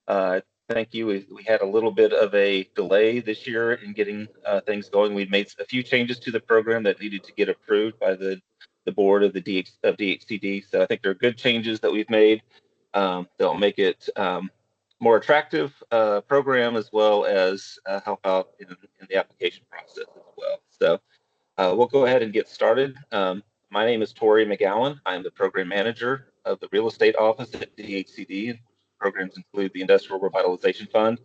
Thank you. We had a little bit of a delay this year in getting things going. We've made a few changes to the program that needed to get approved by the board of the DHCD. So I think they're good changes that we've made. They'll make it more attractive program, as well as help out in the application process as well. So we'll go ahead and get started. My name is Tori McGowan. I'm the program manager of the real estate office at DHCD. Programs include the Industrial Revitalization Fund.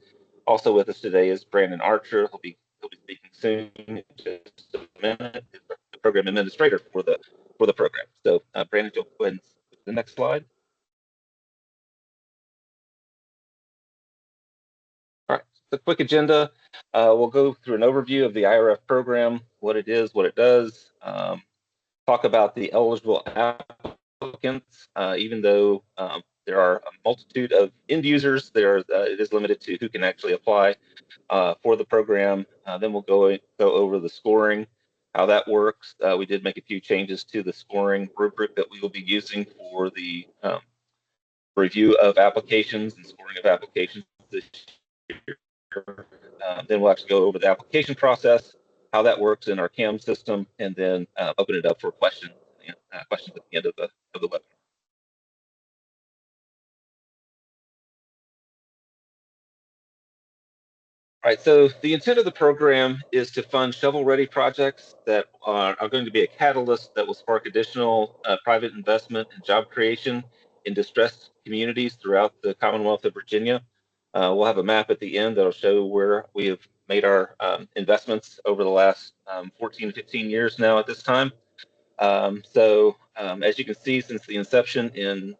Also with us today is Brandon Archer. He'll be speaking soon in just a minute. He's the program administrator for the program. So Brandon, you'll go ahead and the next slide. All right, the quick agenda. We'll go through an overview of the IRF program, what it is, what it does. Talk about the eligible applicants. Even though there are a multitude of end users, it is limited to who can actually apply for the program. Then we'll go over the scoring, how that works. We did make a few changes to the scoring rubric that we will be using for the review of applications and scoring of applications this year. Then we'll actually go over the application process, how that works in our CAM system, and then open it up for questions at the end of the webinar. All right, so the intent of the program is to fund shovel-ready projects that are going to be a catalyst that will spark additional private investment and job creation in distressed communities throughout the Commonwealth of Virginia. We'll have a map at the end that'll show where we have made our investments over the last 14 to 15 years now at this time. As you can see, since the inception in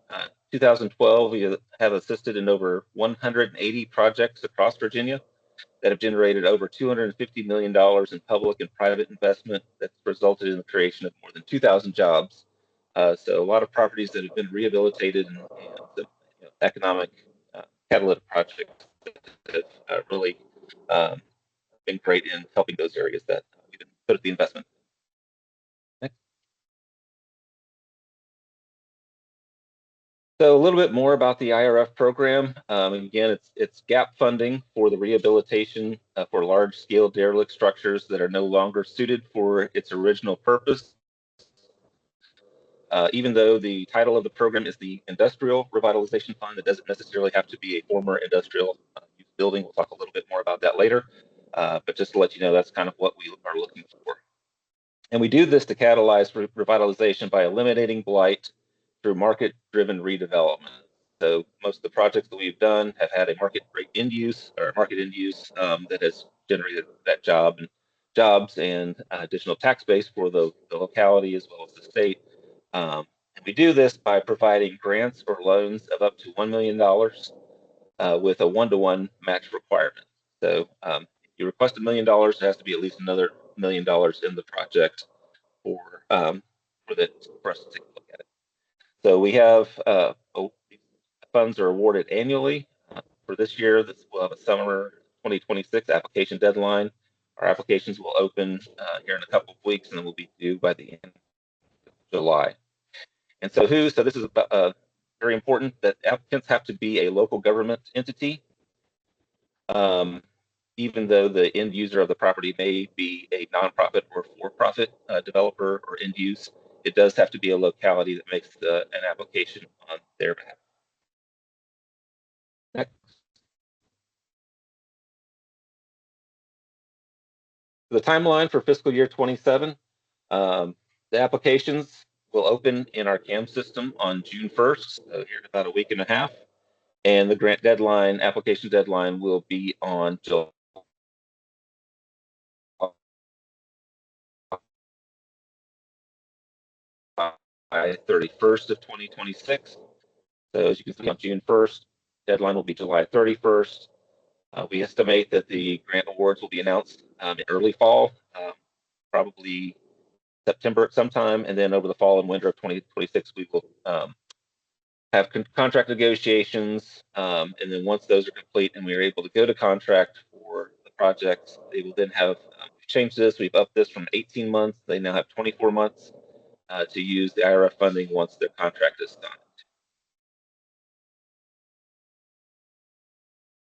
2012, we have assisted in over 180 projects across Virginia that have generated over $250 million in public and private investment that's resulted in the creation of more than 2,000 jobs. So a lot of properties that have been rehabilitated and the economic catalytic projects that have really been great in helping those areas that we've put the investment. Next. So a little bit more about the IRF program. Again, it's gap funding for the rehabilitation for large-scale derelict structures that are no longer suited for its original purpose. Even though the title of the program is the Industrial Revitalization Fund, it doesn't necessarily have to be a former industrial use building. We'll talk a little bit more about that later. But just to let you know, that's kind of what we are looking for. And we do this to catalyze revitalization by eliminating blight through market-driven redevelopment. So most of the projects that we've done have had a market end use that has generated that jobs and additional tax base for the locality as well as the state. And we do this by providing grants or loans of up to $1 million with a 1-to-1 match requirement. So if you request $1 million, it has to be at least another $1 million in the project for us to take a look at it. So we have funds are awarded annually. For this year, we'll have a summer 2026 application deadline. Our applications will open here in a couple of weeks, and then will be due by the end of July. And so this is very important that applicants have to be a local government entity. Even though the end user of the property may be a nonprofit or for-profit developer or end use, it does have to be a locality that makes an application on their behalf. Next. The timeline for fiscal year 27, the applications will open in our CAM system on June 1st, so here in about a week and a half. And the grant deadline, application deadline, will be on July 31st of 2026. So as you can see, on June 1st, deadline will be July 31st. We estimate that the grant awards will be announced in early fall, probably September at some time, and then over the fall and winter of 2026, we will have contract negotiations, and then once those are complete and we are able to go to contract for the projects, they will then have changed this. We've upped this from 18 months. They now have 24 months to use the IRF funding once their contract is done.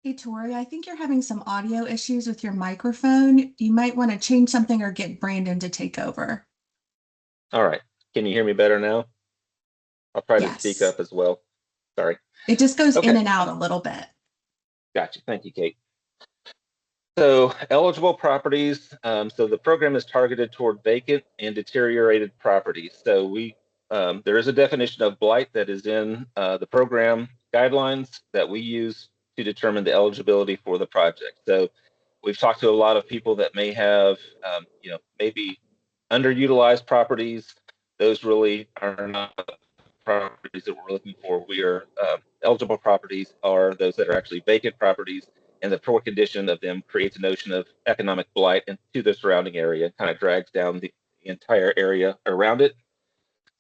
Hey, Tori, I think you're having some audio issues with your microphone. You might want to change something or get Brandon to take over. All right. Can you hear me better now? I'll try to speak Yes. up as well. Sorry. It just goes in Okay. and out a little bit. Gotcha. Thank you, Kate. So eligible properties. So the program is targeted toward vacant and deteriorated properties. So there is a definition of blight that is in the program guidelines that we use to determine the eligibility for the project. So we've talked to a lot of people that may have, maybe underutilized properties. Those really are not properties that we're looking for. We are eligible properties are those that are actually vacant properties, and the poor condition of them creates a notion of economic blight into the surrounding area and kind of drags down the entire area around it.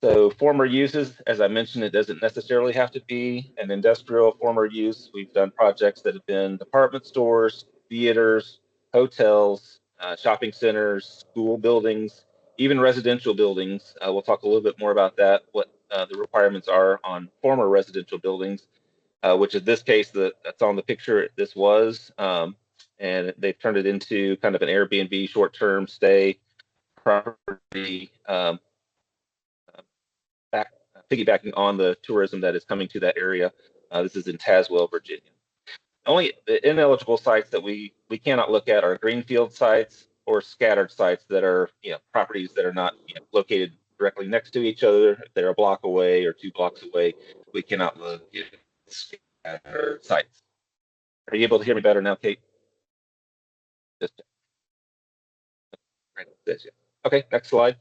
So former uses, as I mentioned, it doesn't necessarily have to be an industrial former use. We've done projects that have been department stores, theaters, hotels, shopping centers, school buildings, even residential buildings. We'll talk a little bit more about that, what the requirements are on former residential buildings, which in this case, that's on the picture, this was, and they've turned it into kind of an Airbnb short-term stay property, piggybacking on the tourism that is coming to that area. This is in Tazewell, Virginia. Only the ineligible sites that we cannot look at are greenfield sites or scattered sites that are properties that are not located directly next to each other. If they're a block away or 2 blocks away, we cannot look at scattered sites. Are you able to hear me better now, Kate? Just okay. Next slide.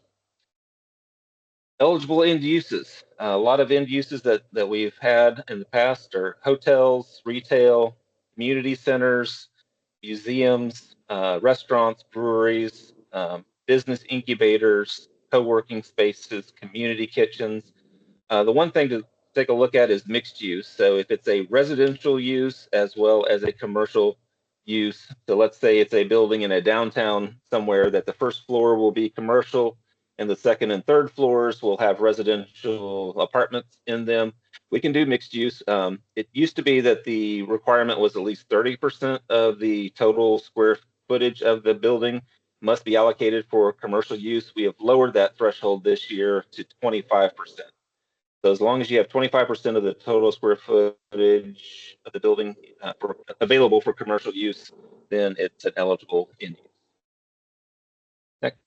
Eligible end uses. A lot of end uses that we've had in the past are hotels, retail, community centers, museums, restaurants, breweries, business incubators, co-working spaces, community kitchens. The one thing to take a look at is mixed use. So if it's a residential use as well as a commercial use, so let's say it's a building in a downtown somewhere that the first floor will be commercial and the second and third floors will have residential apartments in them. We can do mixed use. It used to be that the requirement was at least 30% of the total square footage of the building must be allocated for commercial use. We have lowered that threshold this year to 25%. So as long as you have 25% of the total square footage of the building available for commercial use, then it's an eligible end use. Next.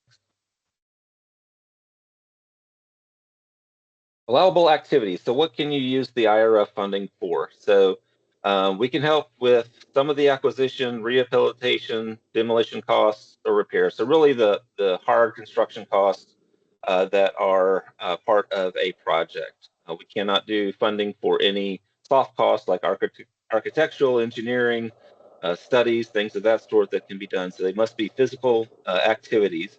Allowable activities. So what can you use the IRF funding for? So we can help with some of the acquisition, rehabilitation, demolition costs, or repairs. So really the hard construction costs that are part of a project. We cannot do funding for any soft costs like architectural, engineering, studies, things of that sort that can be done. So they must be physical activities.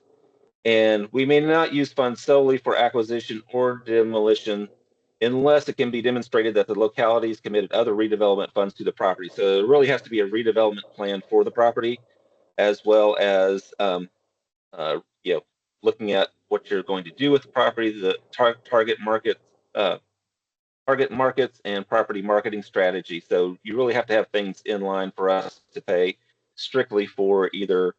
And we may not use funds solely for acquisition or demolition unless it can be demonstrated that the locality has committed other redevelopment funds to the property. So it really has to be a redevelopment plan for the property, as well as uh, you know, looking at what you're going to do with the property, the target markets, and property marketing strategy. So you really have to have things in line for us to pay strictly for either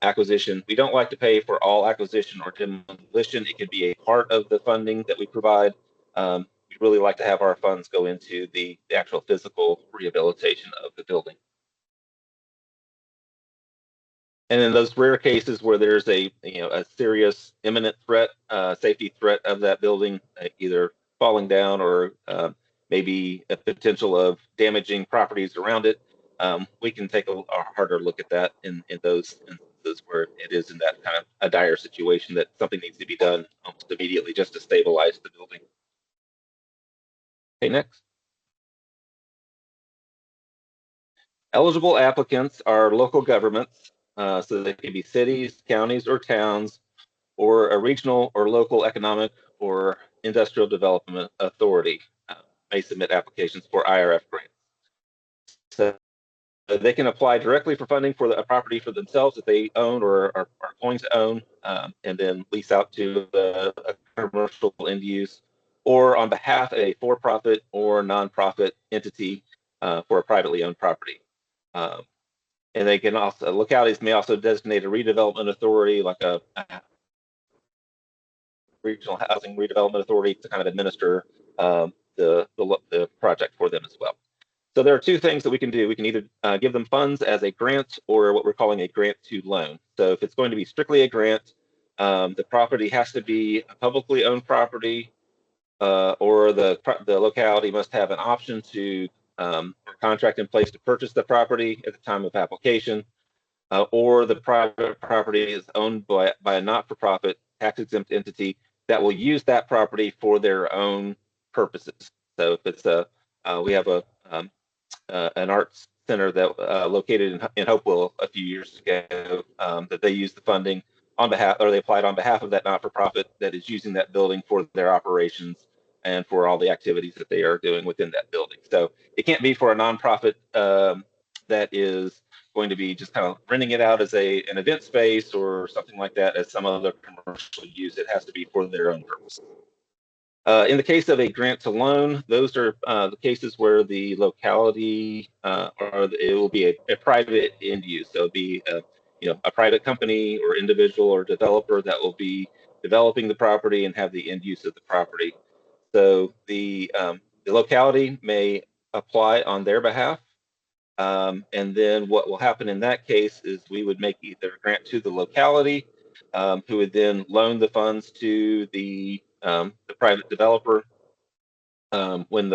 acquisition. We don't like to pay for all acquisition or demolition. It could be a part of the funding that we provide. We really like to have our funds go into the actual physical rehabilitation of the building. And in those rare cases where there's a serious imminent threat, safety threat of that building, either falling down or maybe a potential of damaging properties around it, we can take a harder look at that in those instances where it is in that kind of a dire situation that something needs to be done almost immediately just to stabilize the building. Okay, next. Eligible applicants are local governments, so they can be cities, counties, or towns, or a regional or local economic or industrial development authority may submit applications for IRF grants. So they can apply directly for funding for a property for themselves that they own or are going to own, and then lease out to a commercial end use, or on behalf of a for-profit or nonprofit entity for a privately owned property. And they can also, localities may also designate a redevelopment authority, like a regional housing redevelopment authority, to kind of administer the project for them as well. So there are two things that we can do. We can either give them funds as a grant, or what we're calling a grant to loan. So if it's going to be strictly a grant, the property has to be a publicly owned property, or the locality must have an option to or contract in place to purchase the property at the time of application, or the private property is owned by a not-for-profit tax-exempt entity that will use that property for their own purposes. So if it's we have an arts center that located in Hopewell a few years ago, that they used the funding on behalf, or they applied on behalf of that not-for-profit that is using that building for their operations and for all the activities that they are doing within that building. So it can't be for a nonprofit that is going to be just kind of renting it out as an event space or something like that as some other commercial use. It has to be for their own purpose. In the case of a grant to loan, those are the cases where the locality, it will be a private end use. So it'll be a private company or individual or developer that will be developing the property and have the end use of the property. So the locality may apply on their behalf. And then what will happen in that case is we would make either a grant to the locality, who would then loan the funds to the private developer when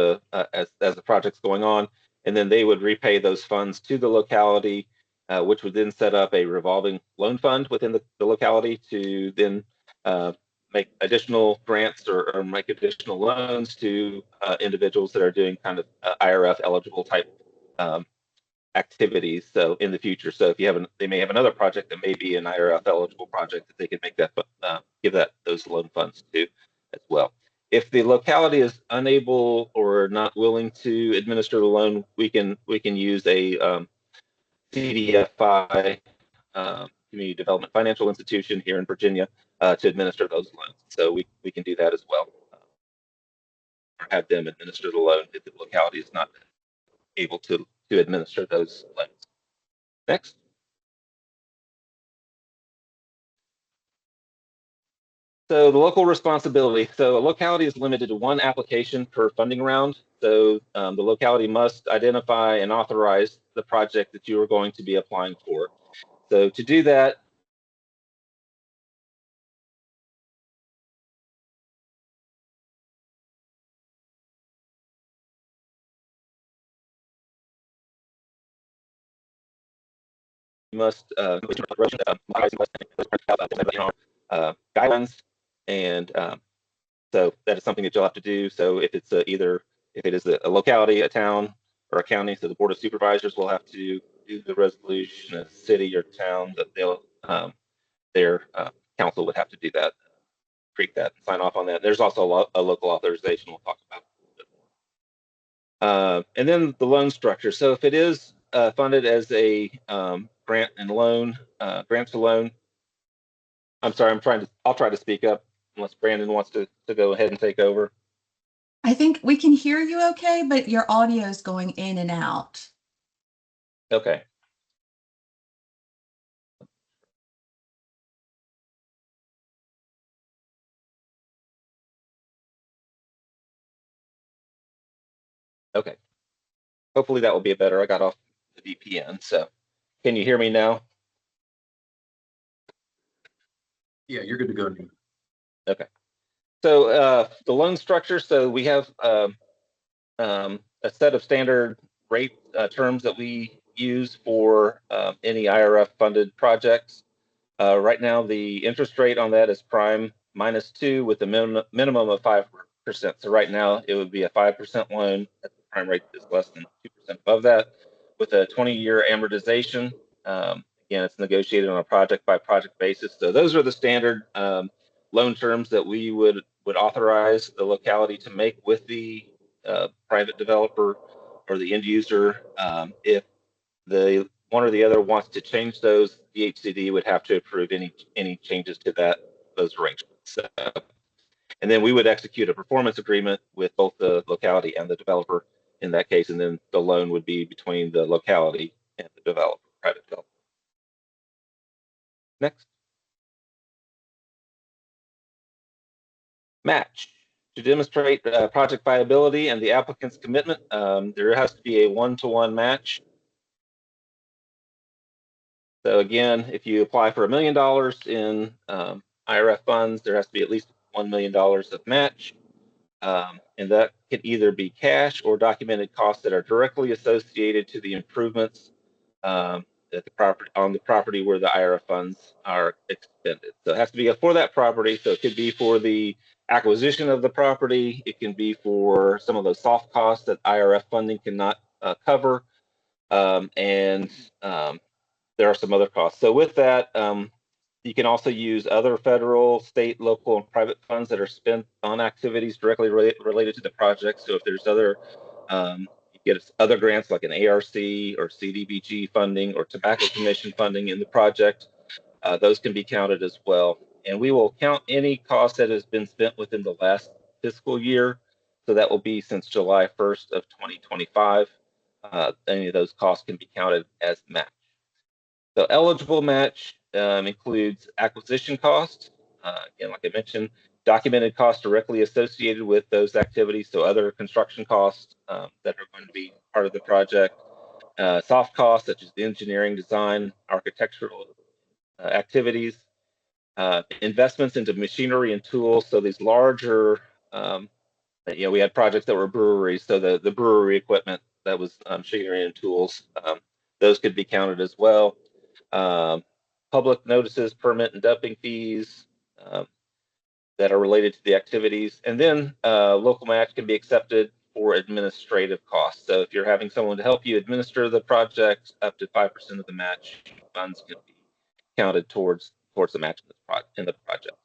as the project's going on, and then they would repay those funds to the locality, which would then set up a revolving loan fund within the locality to then make additional grants or make additional loans to individuals that are doing kind of IRF eligible type activities. So in the future, so if you have they may have another project that may be an IRF eligible project that they could make that give those loan funds to as well. If the locality is unable or not willing to administer the loan, we can use a CDFI, Community Development Financial Institution here in Virginia, to administer those loans. So we can do that as well, or have them administer the loan if the locality is not able to administer those loans. Next. So the local responsibility. So a locality is limited to one application per funding round. So the locality must identify and authorize the project that you are going to be applying for. So to do that, you must guidelines, and so that is something that you'll have to do. So if it's either if it is a locality, a town, or a county, so the Board of Supervisors will have to do the resolution. A city or town, that they'll their council would have to do that, create that, and sign off on that. There's also a local authorization we'll talk about. And then the loan structure. So if it is funded as a grant and loan, grant to loan. I'm sorry, I'll try to speak up unless Brandon wants to go ahead and take over. I think we can hear you okay, but your audio is going in and out. Okay. Okay. Hopefully that will be better. I got off the VPN, so can you hear me now? Yeah, you're good to go now. Okay. So the loan structure. So we have a set of standard rate terms that we use for any IRF funded projects. Right now, the interest rate on that is prime -2 with a minimum of 5%. So right now, it would be a 5% loan. The prime rate is less than 2% above that, with a 20-year amortization. Again, it's negotiated on a project-by-project basis. So those are the standard loan terms that we would authorize the locality to make with the private developer or the end user. If the one or the other wants to change those, DHCD would have to approve any changes to those arrangements. So, and then we would execute a performance agreement with both the locality and the developer in that case, and then the loan would be between the locality and the the developer, private developer. Next. Match. To demonstrate project viability and the applicant's commitment, there has to be a one-to-one match. So again, if you apply for $1 million in IRF funds, there has to be at least $1 million of match. And that can either be cash or documented costs that are directly associated to the improvements at the property, on the property where the IRF funds are expended. So it has to be for that property. So it could be for the acquisition of the property. It can be for some of those soft costs that IRF funding cannot cover. There are some other costs. So with that, you can also use other federal, state, local, and private funds that are spent on activities directly related to the project. So if there's other, you get other grants like an ARC or CDBG funding or Tobacco Commission funding in the project, those can be counted as well. And we will count any cost that has been spent within the last fiscal year. So that will be since July 1st of 2025. Any of those costs can be counted as match. So eligible match includes acquisition costs. Again, like I mentioned, documented costs directly associated with those activities. So other construction costs that are going to be part of the project. Soft costs such as the engineering, design, architectural activities. Investments into machinery and tools. So these larger, we had projects that were breweries. So the brewery equipment that was machinery and tools, those could be counted as well. Public notices, permit and dumping fees that are related to the activities. And then local match can be accepted for administrative costs. So if you're having someone to help you administer the project, up to 5% of the match funds can be counted towards the match in the project.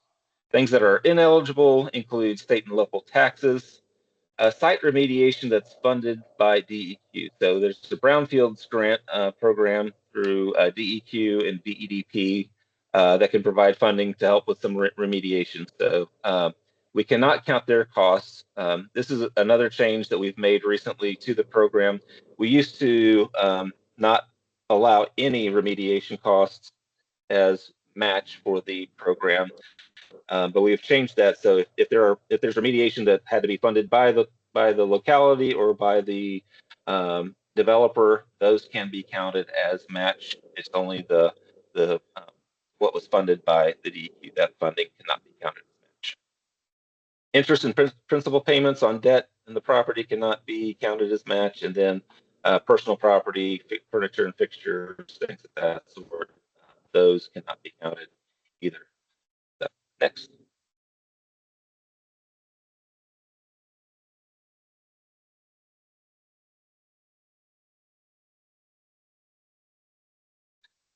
Things that are ineligible include state and local taxes, site remediation that's funded by DEQ. So there's the Brownfields grant program through DEQ and DEDP that can provide funding to help with some remediation. So we cannot count their costs. This is another change that we've made recently to the program. We used to not allow any remediation costs as match for the program. But we've changed that. So if there's remediation that had to be funded by the locality or by the developer, those can be counted as match. It's only the what was funded by the DEQ. That funding cannot be counted as match. Interest and principal payments on debt in the property cannot be counted as match, and then personal property, furniture and fixtures, things of that sort, those cannot be counted either. So, next.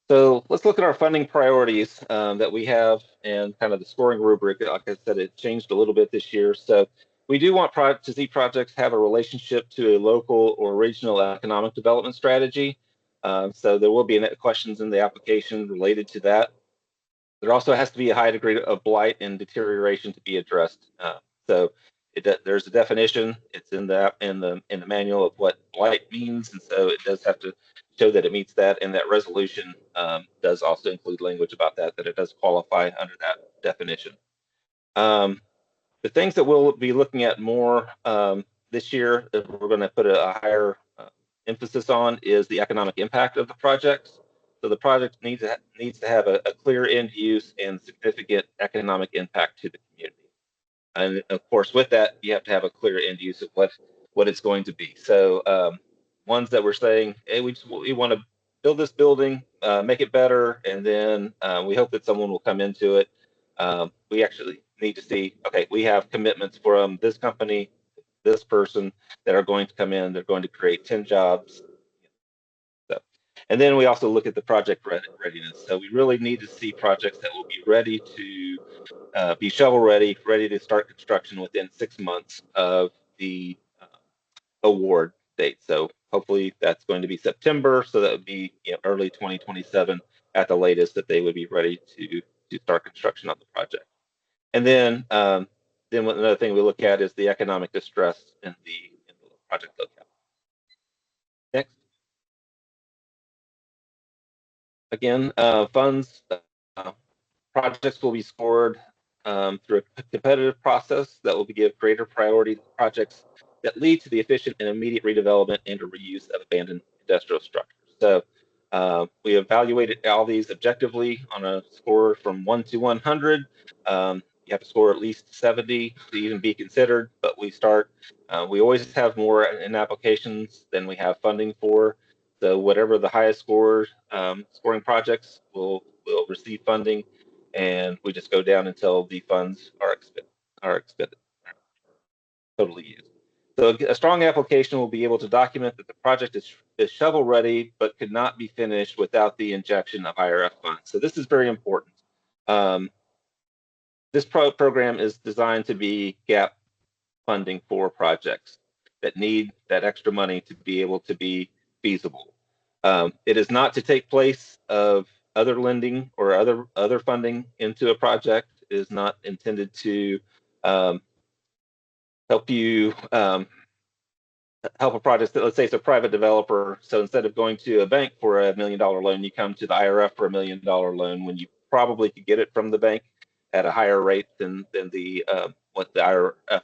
So let's look at our funding priorities that we have and kind of the scoring rubric. Like I said, it changed a little bit this year. So we do want to see projects have a relationship to a local or regional economic development strategy. So there will be questions in the application related to that. There also has to be a high degree of blight and deterioration to be addressed. So there's a definition. It's in the manual of what blight means, and so it does have to show that it meets that. And that resolution does also include language about that it does qualify under that definition. The things that we'll be looking at more this year, that we're going to put a higher emphasis on, is the economic impact of the projects. So the project needs to have a clear end use and significant economic impact to the community. And of course, with that, you have to have a clear end use of what it's going to be. So ones that we're saying, hey, we want to build this building, make it better, and then we hope that someone will come into it. We actually need to see, okay, we have commitments from this company, this person that are going to come in. They're going to create 10 jobs. And then we also look at the project readiness. So we really need to see projects that will be ready to be shovel ready to start construction within 6 months of the award date. So hopefully that's going to be September. So that would be early 2027 at the latest that they would be ready to start construction on the project. And then another thing we look at is the economic distress in the project locale. Next. again, funds, projects will be scored through a competitive process that will give greater priority to projects that lead to the efficient and immediate redevelopment and reuse of abandoned industrial structures. So we evaluated all these objectively on a score from 1 to 100. You have to score at least 70 to even be considered, but we always have more in applications than we have funding for. So whatever the highest scoring projects will receive funding, and we just go down until the funds are expended, totally used. So a strong application will be able to document that the project is shovel ready, but could not be finished without the injection of IRF funds. So this is very important. This program is designed to be gap funding for projects that need that extra money to be able to be feasible. It is not to take place of other lending or other funding into a project. It is not intended to help you help a project. Let's say it's a private developer. So instead of going to a bank for $1 million loan, you come to the IRF for $1 million loan when you probably could get it from the bank at a higher rate than the what the IRF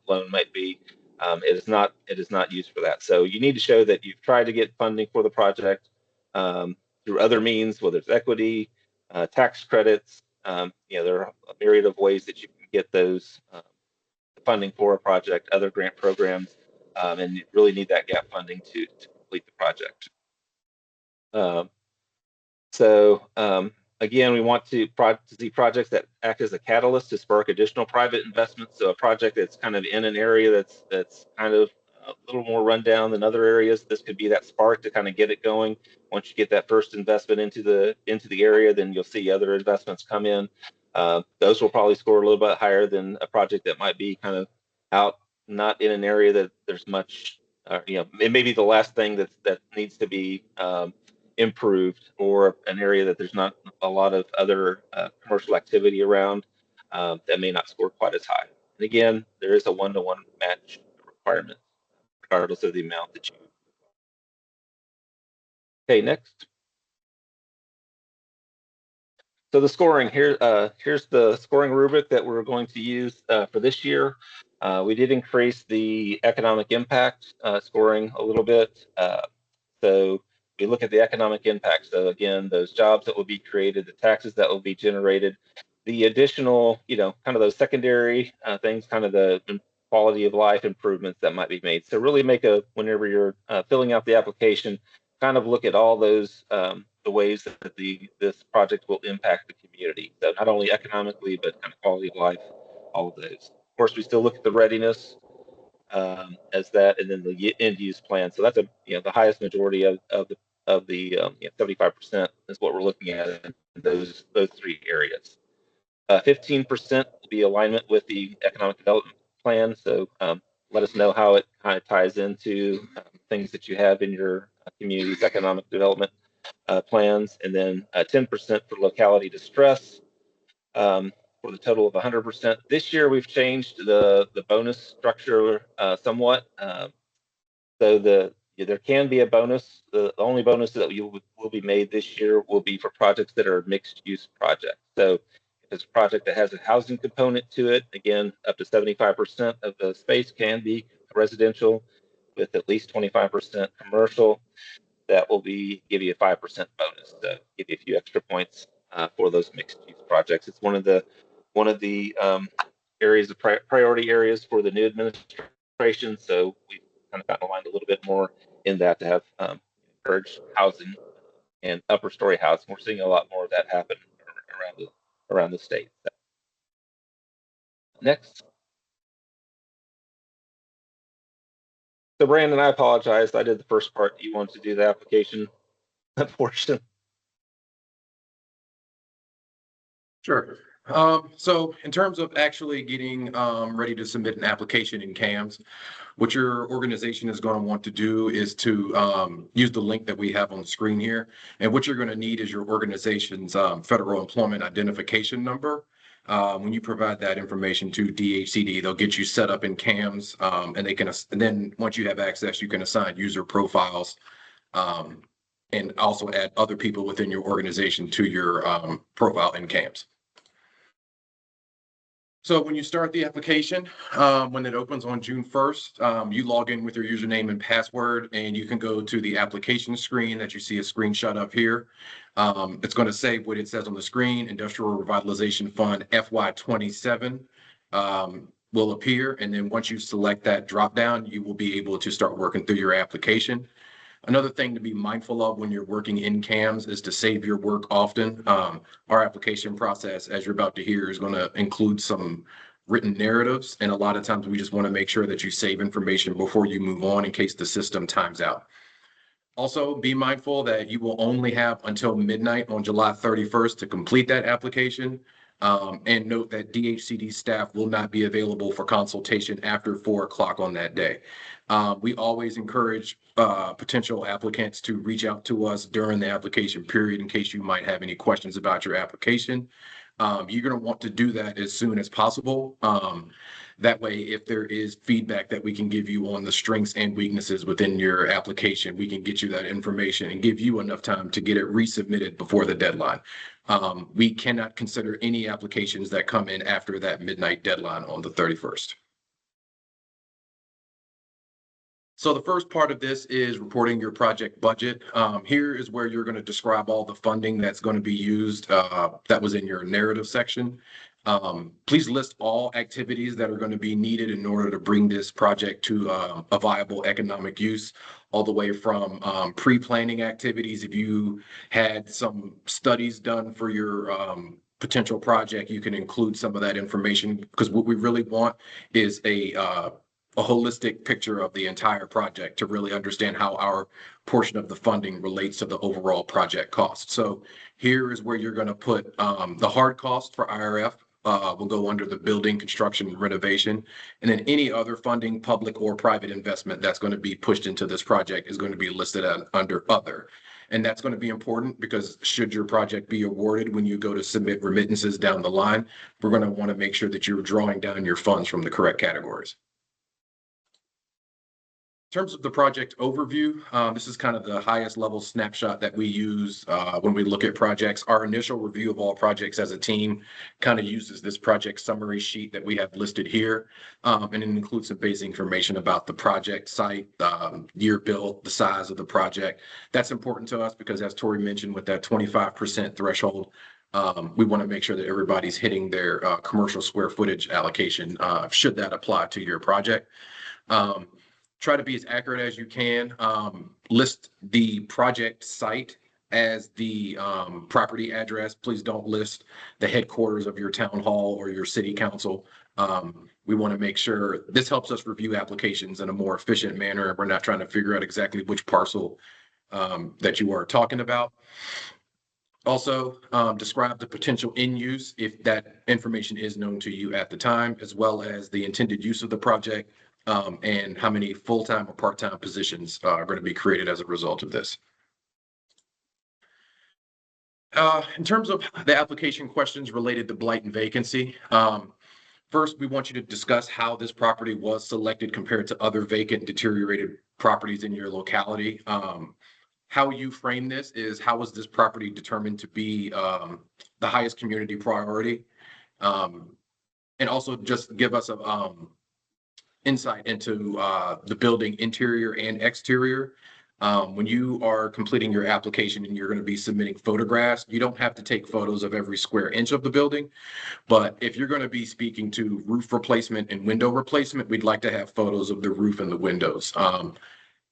loan might be. It is not used for that. So you need to show that you've tried to get funding for the project through other means, whether it's equity, tax credits. There are a myriad of ways that you can get those funding for a project, other grant programs, and you really need that gap funding to complete the project. Again, we want to see projects that act as a catalyst to spark additional private investment. So a project that's kind of in an area that's kind of a little more rundown than other areas, this could be that spark to kind of get it going. Once you get that first investment into the area, then you'll see other investments come in. Those will probably score a little bit higher than a project that might be kind of out, not in an area that there's much. It may be the last thing that needs to be improved, or an area that there's not a lot of other commercial activity around, that may not score quite as high. And again, there is a 1-to-1 match requirement, regardless of the amount that you. Okay, next. So the scoring here, here's the scoring rubric that we're going to use for this year. We did increase the economic impact scoring a little bit. So we look at the economic impact. So again, those jobs that will be created, the taxes that will be generated, the additional, kind of those secondary things, kind of the quality of life improvements that might be made. So really whenever you're filling out the application, kind of look at all those, the ways that this project will impact the community. So not only economically, but kind of quality of life, all of those. Of course, we still look at the readiness as that, and then the end use plan. So that's the highest majority of the 75% is what we're looking at in those three areas. 15% will be alignment with the economic development plan. So let us know how it kind of ties into things that you have in your community's economic development plans, and then 10% for locality distress. For the total of 100%. This year, we've changed the bonus structure somewhat. So there can be a bonus. The only bonus that will be made this year will be for projects that are mixed use projects. So if it's a project that has a housing component to it, again, up to 75% of the space can be residential with at least 25% commercial. That will give you a 5% bonus to give you a few extra points for those mixed use projects. It's one of the areas of priority areas for the new administration. So we've kind of gotten aligned a little bit more in that to have encourage housing and upper story housing. We're seeing a lot more of that happen around the state. Next. So Brandon, I apologize. I did the first part. You wanted to do the application portion. Sure. So in terms of actually getting ready to submit an application in CAMS, what your organization is going to want to do is to use the link that we have on the screen here. And what you're going to need is your organization's federal employment identification number. When you provide that information to DHCD, they'll get you set up in CAMS, and then once you have access, you can assign user profiles and also add other people within your organization to your profile in CAMS. So when you start the application, when it opens on June 1st, you log in with your username and password, and you can go to the application screen that you see a screenshot of here. It's going to say what it says on the screen: Industrial Revitalization Fund FY27 will appear. And then once you select that drop down, you will be able to start working through your application. Another thing to be mindful of when you're working in CAMS is to save your work often. Our application process, as you're about to hear, is going to include some written narratives. And a lot of times we just want to make sure that you save information before you move on in case the system times out. Also, be mindful that you will only have until midnight on July 31st to complete that application. And note that DHCD staff will not be available for consultation after 4 o'clock on that day. We always encourage potential applicants to reach out to us during the application period in case you might have any questions about your application. You're going to want to do that as soon as possible. That way, if there is feedback that we can give you on the strengths and weaknesses within your application, we can get you that information and give you enough time to get it resubmitted before the deadline. We cannot consider any applications that come in after that midnight deadline on the 31st. So the first part of this is reporting your project budget. Here is where you're going to describe all the funding that's going to be used that was in your narrative section. Please list all activities that are going to be needed in order to bring this project to a viable economic use, all the way from pre-planning activities. If you had some studies done for your potential project, you can include some of that information, because what we really want is a holistic picture of the entire project to really understand how our portion of the funding relates to the overall project cost. So here is where you're going to put the hard cost for IRF. Will go under the building, construction, and renovation. And then any other funding, public or private investment that's going to be pushed into this project is going to be listed under other. And that's going to be important because should your project be awarded when you go to submit remittances down the line, we're going to want to make sure that you're drawing down your funds from the correct categories. In terms of the project overview, this is kind of the highest level snapshot that we use when we look at projects. Our initial review of all projects as a team kind of uses this project summary sheet that we have listed here, and it includes some basic information about the project site, year built, the size of the project. That's important to us because, as Tori mentioned, with that 25% threshold, we want to make sure that everybody's hitting their commercial square footage allocation should that apply to your project. Try to be as accurate as you can. List the project site as the property address. Please don't list the headquarters of your town hall or your city council. We want to make sure this helps us review applications in a more efficient manner. We're not trying to figure out exactly which parcel that you are talking about. Also, describe the potential end use if that information is known to you at the time, as well as the intended use of the project, and how many full-time or part-time positions are going to be created as a result of this. In terms of the application questions related to blight and vacancy, first, we want you to discuss how this property was selected compared to other vacant, deteriorated properties in your locality. How you frame this is, how was this property determined to be the highest community priority? And also just give us a insight into the building interior and exterior. When you are completing your application and you're going to be submitting photographs, you don't have to take photos of every square inch of the building. But if you're going to be speaking to roof replacement and window replacement, we'd like to have photos of the roof and the windows,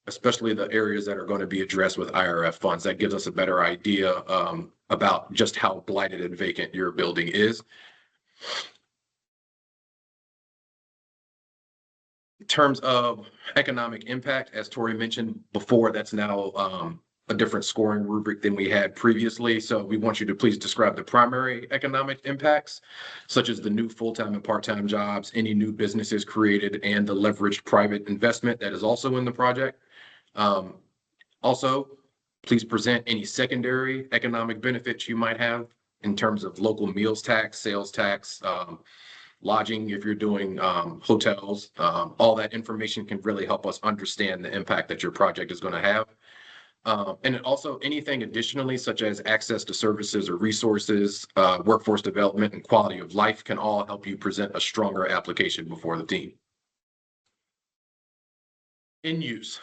especially the areas that are going to be addressed with IRF funds. That gives us a better idea about just how blighted and vacant your building is. In terms of economic impact, as Tori mentioned before, that's now a different scoring rubric than we had previously. So we want you to please describe the primary economic impacts, such as the new full-time and part-time jobs, any new businesses created, and the leveraged private investment that is also in the project. Also, please present any secondary economic benefits you might have in terms of local meals tax, sales tax, lodging if you're doing hotels. All that information can really help us understand the impact that your project is going to have. And then also anything additionally, such as access to services or resources, workforce development, and quality of life can all help you present a stronger application before the team. In use.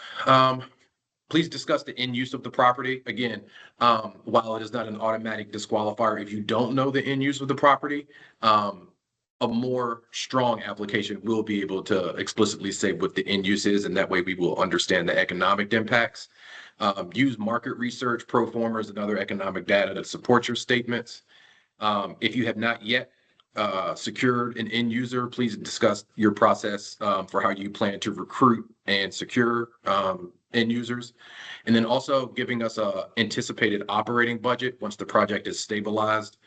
Please discuss the end use of the property. Again, while it is not an automatic disqualifier, if you don't know the end use of the property, a more strong application will be able to explicitly say what the end use is, and that way we will understand the economic impacts. Use market research, pro formas, and other economic data to support your statements. If you have not yet secured an end user, please discuss your process for how you plan to recruit and secure end users. And then also giving us a anticipated operating budget once the project is stabilized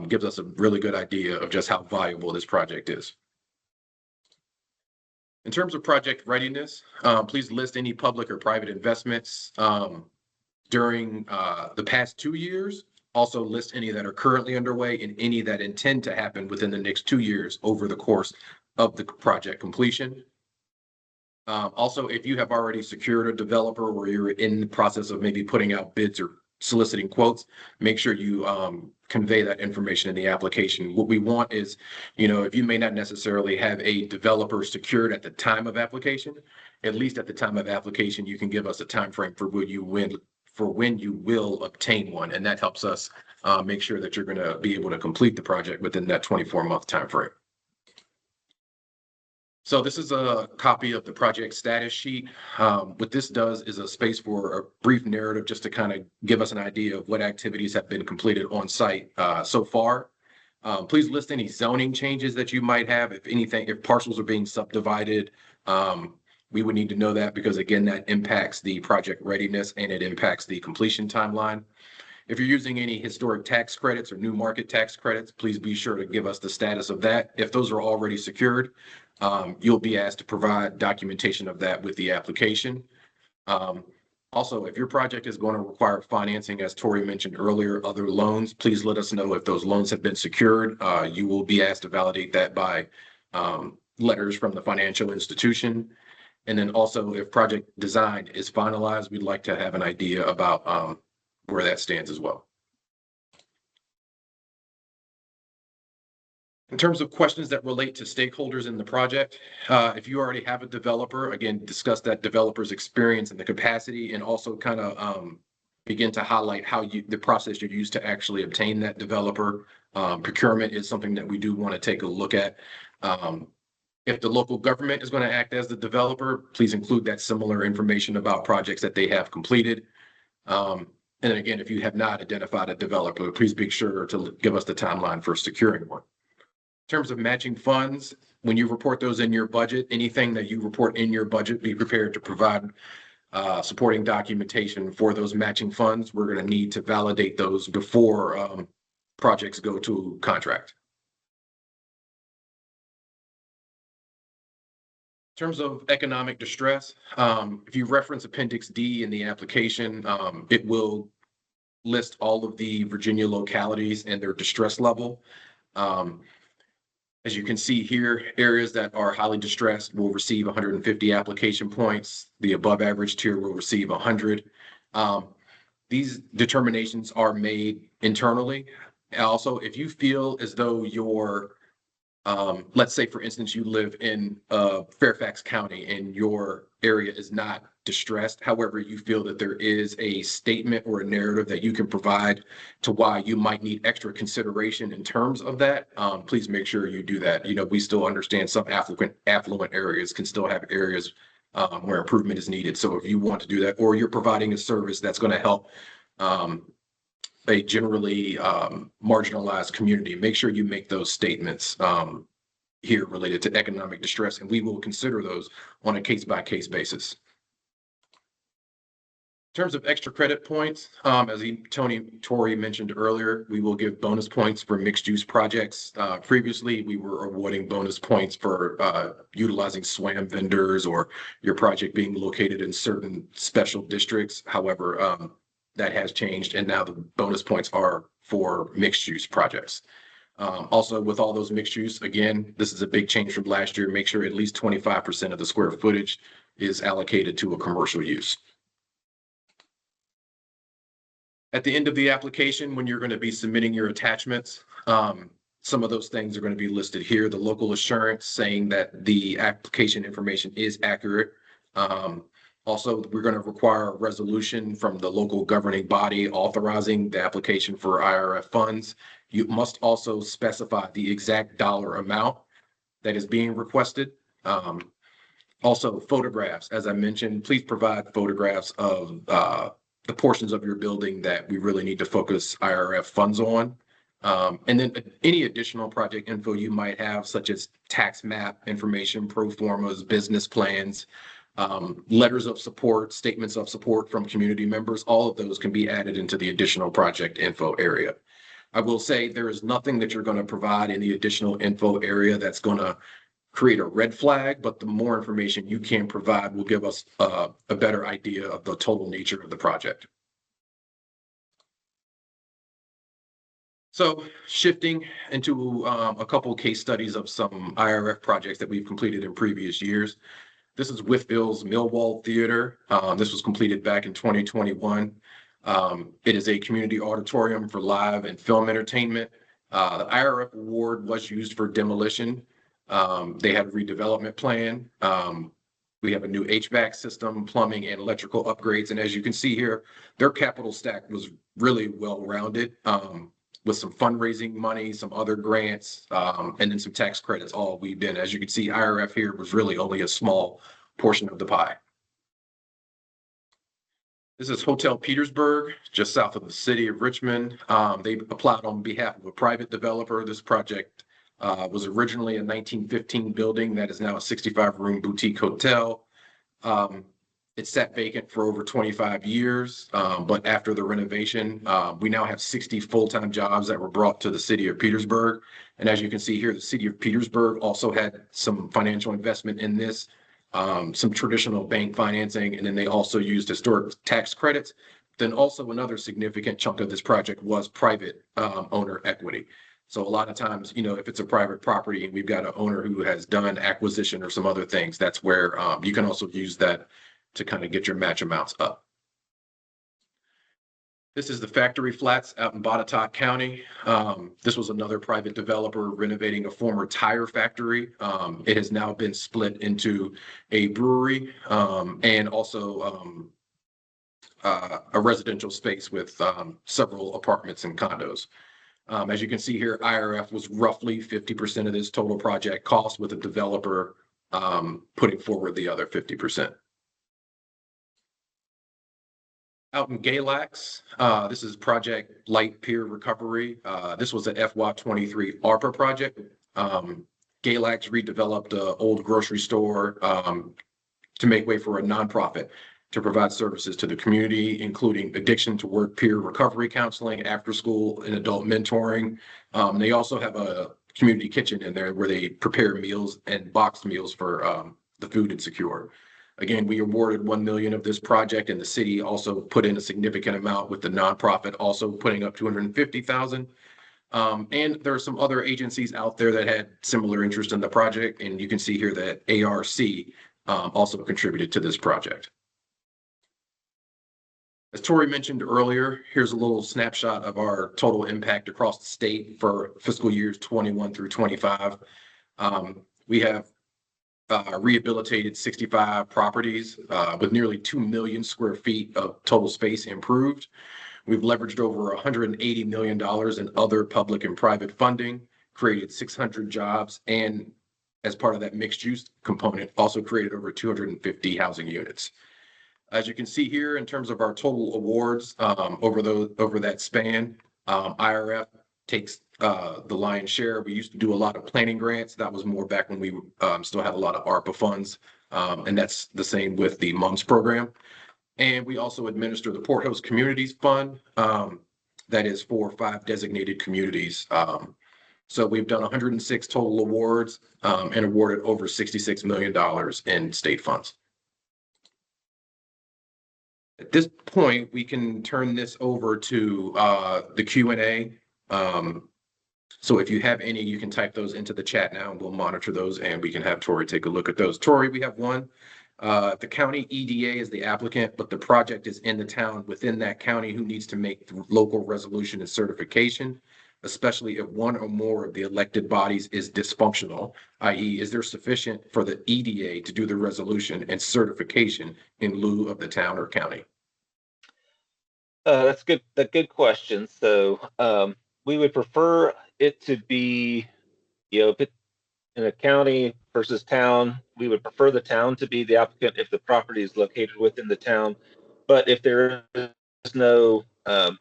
gives us a really good idea of just how valuable this project is. In terms of project readiness, please list any public or private investments during the past 2 years. Also list any that are currently underway and any that intend to happen within the next 2 years over the course of the project completion. Also, if you have already secured a developer where you're in the process of maybe putting out bids or soliciting quotes, make sure you convey that information in the application. What we want is, if you may not necessarily have a developer secured at the time of application, at least at the time of application, you can give us a time frame for when you will obtain one, and that helps us make sure that you're going to be able to complete the project within that 24-month time frame. So this is a copy of the project status sheet. What this does is a space for a brief narrative just to kind of give us an idea of what activities have been completed on site so far. Please list any zoning changes that you might have. If parcels are being subdivided, we would need to know that because, again, that impacts the project readiness and it impacts the completion timeline. If you're using any historic tax credits or new market tax credits, please be sure to give us the status of that. If those are already secured, you'll be asked to provide documentation of that with the application. Also, if your project is going to require financing, as Tori mentioned earlier, other loans, please let us know if those loans have been secured. You will be asked to validate that by letters from the financial institution. And then also, if project design is finalized, we'd like to have an idea about where that stands as well. In terms of questions that relate to stakeholders in the project, if you already have a developer, again, discuss that developer's experience and the capacity, and also kind of begin to highlight how the process you use to actually obtain that developer. Procurement is something that we do want to take a look at. If the local government is going to act as the developer, please include that similar information about projects that they have completed. And again, if you have not identified a developer, please be sure to give us the timeline for securing one. In terms of matching funds, when you report those in your budget, anything that you report in your budget, be prepared to provide supporting documentation for those matching funds. We're going to need to validate those before projects go to contract. In terms of economic distress, if you reference Appendix D in the application, it will list all of the Virginia localities and their distress level. As you can see here, areas that are highly distressed will receive 150 application points. The above average tier will receive 100. These determinations are made internally. Also, if you feel as though you're let's say, for instance, you live in Fairfax County and your area is not distressed. However, you feel that there is a statement or a narrative that you can provide to why you might need extra consideration in terms of that. Please make sure you do that. We still understand some affluent areas can still have areas where improvement is needed. So if you want to do that, or you're providing a service that's going to help a generally marginalized community, make sure you make those statements here related to economic distress, and we will consider those on a case-by-case basis. In terms of extra credit points, as Tori mentioned earlier, we will give bonus points for mixed-use projects. Previously, we were awarding bonus points for utilizing SWAM vendors or your project being located in certain special districts. However, that has changed, and now the bonus points are for mixed-use projects. Also, with all those mixed use, again, this is a big change from last year. Make sure at least 25% of the square footage is allocated to a commercial use. At the end of the application, when you're going to be submitting your attachments, some of those things are going to be listed here. The local assurance saying that the application information is accurate. Also, we're going to require a resolution from the local governing body authorizing the application for IRF funds. You must also specify the exact dollar amount that is being requested. Also, photographs, as I mentioned, please provide photographs of the portions of your building that we really need to focus IRF funds on. And then any additional project info you might have, such as tax map information, pro formas, business plans, letters of support, statements of support from community members, all of those can be added into the additional project info area. I will say there is nothing that you're going to provide in the additional info area that's going to create a red flag, but the more information you can provide will give us a better idea of the total nature of the project. So shifting into a couple case studies of some IRF projects that we've completed in previous years. This is Whitfield's Millwall Theater. This was completed back in 2021. It is a community auditorium for live and film entertainment. The IRF award was used for demolition. They had a redevelopment plan. We have a new HVAC system, plumbing, and electrical upgrades. And as you can see here, their capital stack was really well-rounded, with some fundraising money, some other grants, and then some tax credits all weaved in. As you can see, IRF here was really only a small portion of the pie. This is Hotel Petersburg, just south of the city of Richmond. They applied on behalf of a private developer. This project was originally a 1915 building that is now a 65-room boutique hotel. It sat vacant for over 25 years, but after the renovation, we now have 60 full-time jobs that were brought to the city of Petersburg. And as you can see here, the city of Petersburg also had some financial investment in this, some traditional bank financing, and then they also used historic tax credits. Then also another significant chunk of this project was private owner equity. So a lot of times, you know, if it's a private property and we've got an owner who has done acquisition or some other things, that's where you can also use that to kind of get your match amounts up. This is the Factory Flats out in Botetourt County. This was another private developer renovating a former tire factory. It has now been split into a brewery and also a residential space with several apartments and condos. As you can see here, IRF was roughly 50% of this total project cost, with a developer putting forward the other 50%. Out in Galax, this is Project Blight Pier Recovery. This was an FY23 ARPA project. Galax redeveloped an old grocery store to make way for a nonprofit to provide services to the community, including addiction to work peer recovery counseling, after school and adult mentoring. They also have a community kitchen in there where they prepare meals and boxed meals for the food insecure. Again, we awarded $1 million of this project, and the city also put in a significant amount, with the nonprofit also putting up $250,000. And there are some other agencies out there that had similar interest in the project, and you can see here that ARC also contributed to this project. As Tori mentioned earlier, here's a little snapshot of our total impact across the state for fiscal years 21 through 25. We have rehabilitated 65 properties with nearly 2 million square feet of total space improved. We've leveraged over $180 million in other public and private funding, created 600 jobs, and as part of that mixed use component, also created over 250 housing units. As you can see here, in terms of our total awards over that span, IRF takes the lion's share. We used to do a lot of planning grants. That was more back when we still had a lot of ARPA funds, and that's the same with the MUMS program. And we also administer the Port Host Communities Fund, that is for 5 designated communities. So we've done 106 total awards and awarded over $66 million in state funds. At this point, we can turn this over to the Q&A. So if you have any, you can type those into the chat now, and we'll monitor those, and we can have Tori take a look at those. Tori, we have one. The county EDA is the applicant, but the project is in the town within that county who needs to make the local resolution and certification, especially if one or more of the elected bodies is dysfunctional, i.e., is there sufficient for the EDA to do the resolution and certification in lieu of the town or county? That's good. A good question. So we would prefer it to be, if it in a county versus town, we would prefer the town to be the applicant if the property is located within the town. But if there is no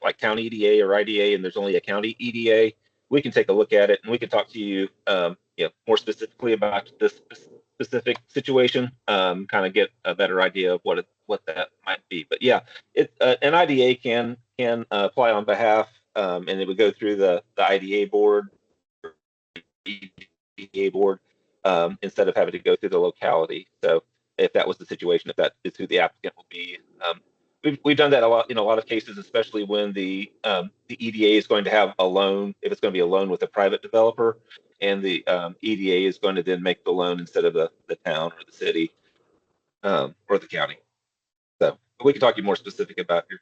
like town EDA or IDA and there's only a county EDA, we can take a look at it and we can talk to you, more specifically about this specific situation, kind of get a better idea of what that might be. But yeah, an IDA can apply on behalf, and it would go through the IDA board, EDA board, instead of having to go through the locality. So if that was the situation, if that is who the applicant will be, we've done that a lot in a lot of cases, especially when the EDA is going to have a loan, if it's going to be a loan with a private developer, and the EDA is going to then make the loan instead of the town or the city, or the county. So we can talk to you more specific about your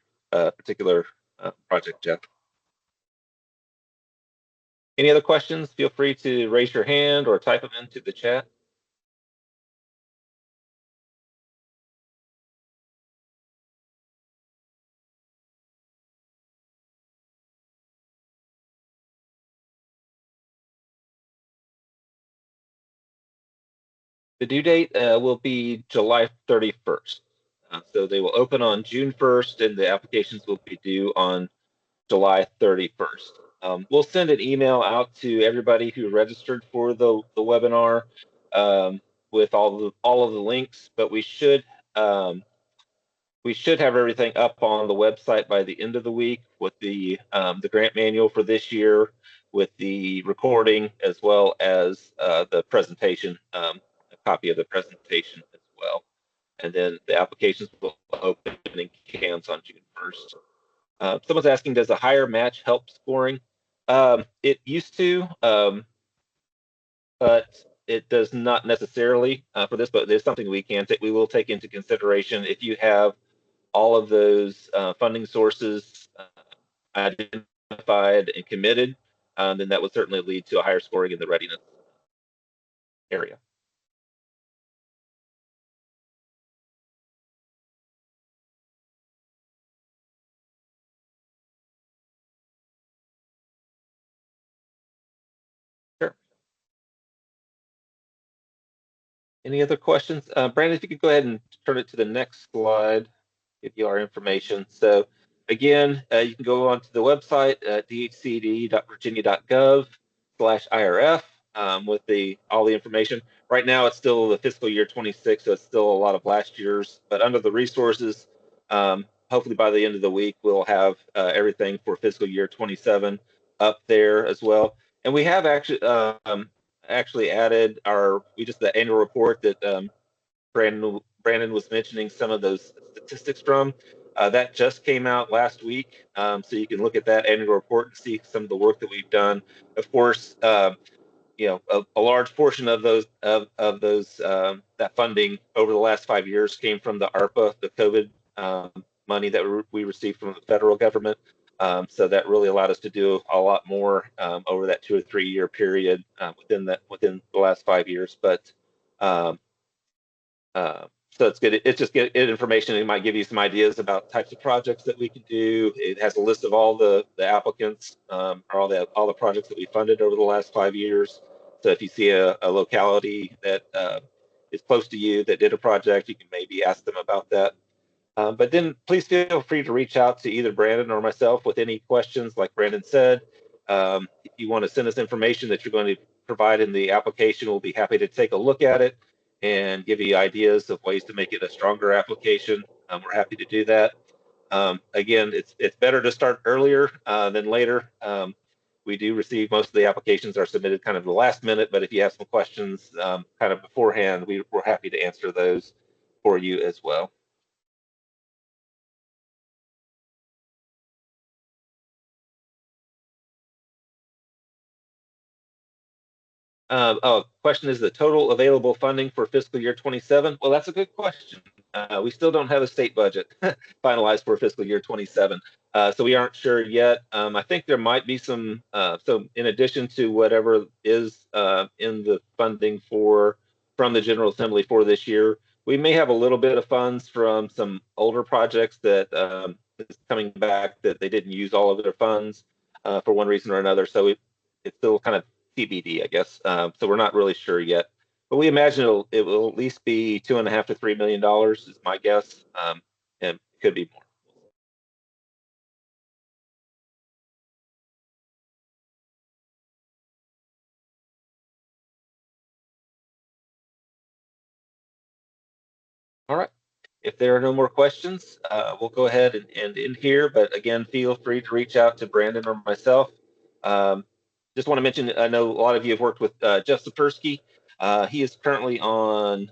particular project, Jeff. Any other questions? Feel free to raise your hand or type them into the chat. The due date will be July 31st. So they will open on June 1st and the applications will be due on July 31st. We'll send an email out to everybody who registered for the webinar, with all of the links, but we should have everything up on the website by the end of the week with the grant manual for this year, with the recording, as well as the presentation, a copy of the presentation as well. And then the applications will open in CAMS on June 1st. Someone's asking, does a higher match help scoring? It used to, but it does not necessarily for this, but there's something we will take into consideration. If you have all of those funding sources identified and committed, then that would certainly lead to a higher scoring in the readiness area. Sure. Any other questions? Brandon, if you could go ahead and turn it to the next slide, give you our information. So again, you can go onto the website at dhcd.virginia.gov/IRF with all the information. Right now, it's still the fiscal year 26, so it's still a lot of last year's. But under the resources, hopefully by the end of the week, we'll have everything for fiscal year 27 up there as well. And we have actually added the annual report that Brandon was mentioning some of those statistics from. That just came out last week, so you can look at that annual report and see some of the work that we've done. Of course, a large portion of those that funding over the last 5 years came from the ARPA, the COVID money that we received from the federal government. So that really allowed us to do a lot more over that 2 or 3 year period within the last 5 years. But so it's good. It's just good information. It might give you some ideas about types of projects that we could do. It has a list of all the applicants, or all the projects that we funded over the last 5 years. So if you see a locality that is close to you that did a project, you can maybe ask them about that. But then please feel free to reach out to either Brandon or myself with any questions. Like Brandon said, if you want to send us information that you're going to provide in the application, we'll be happy to take a look at it and give you ideas of ways to make it a stronger application. We're happy to do that. Again, it's better to start earlier than later. We do receive most of the applications are submitted kind of the last minute, but if you have some questions kind of beforehand, we're happy to answer those for you as well. Question is the total available funding for fiscal year 27? Well, that's a good question. We still don't have a state budget finalized for fiscal year 27. So we aren't sure yet. I think there might be some, so in addition to whatever is in the funding from the General Assembly for this year, we may have a little bit of funds from some older projects that is coming back that they didn't use all of their funds for one reason or another. So it's still kind of TBD, I guess. So we're not really sure yet, but we imagine it will at least be $2.5 to $3 million is my guess, and it could be more. All right. If there are no more questions, we'll go ahead and end here. But again, feel free to reach out to Brandon or myself. Just want to mention, I know a lot of you have worked with Jeff Sapersky. He is currently on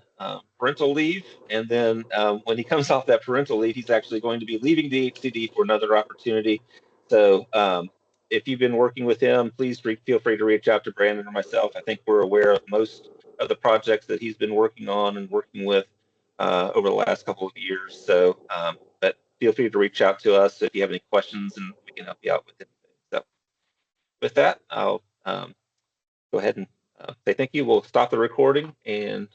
parental leave. And then when he comes off that parental leave, he's actually going to be leaving DHCD for another opportunity. So if you've been working with him, please feel free to reach out to Brandon or myself. I think we're aware of most of the projects that he's been working on and working with over the last couple of years. So, but feel free to reach out to us if you have any questions and we can help you out with anything. So with that, I'll go ahead and say thank you. We'll stop the recording and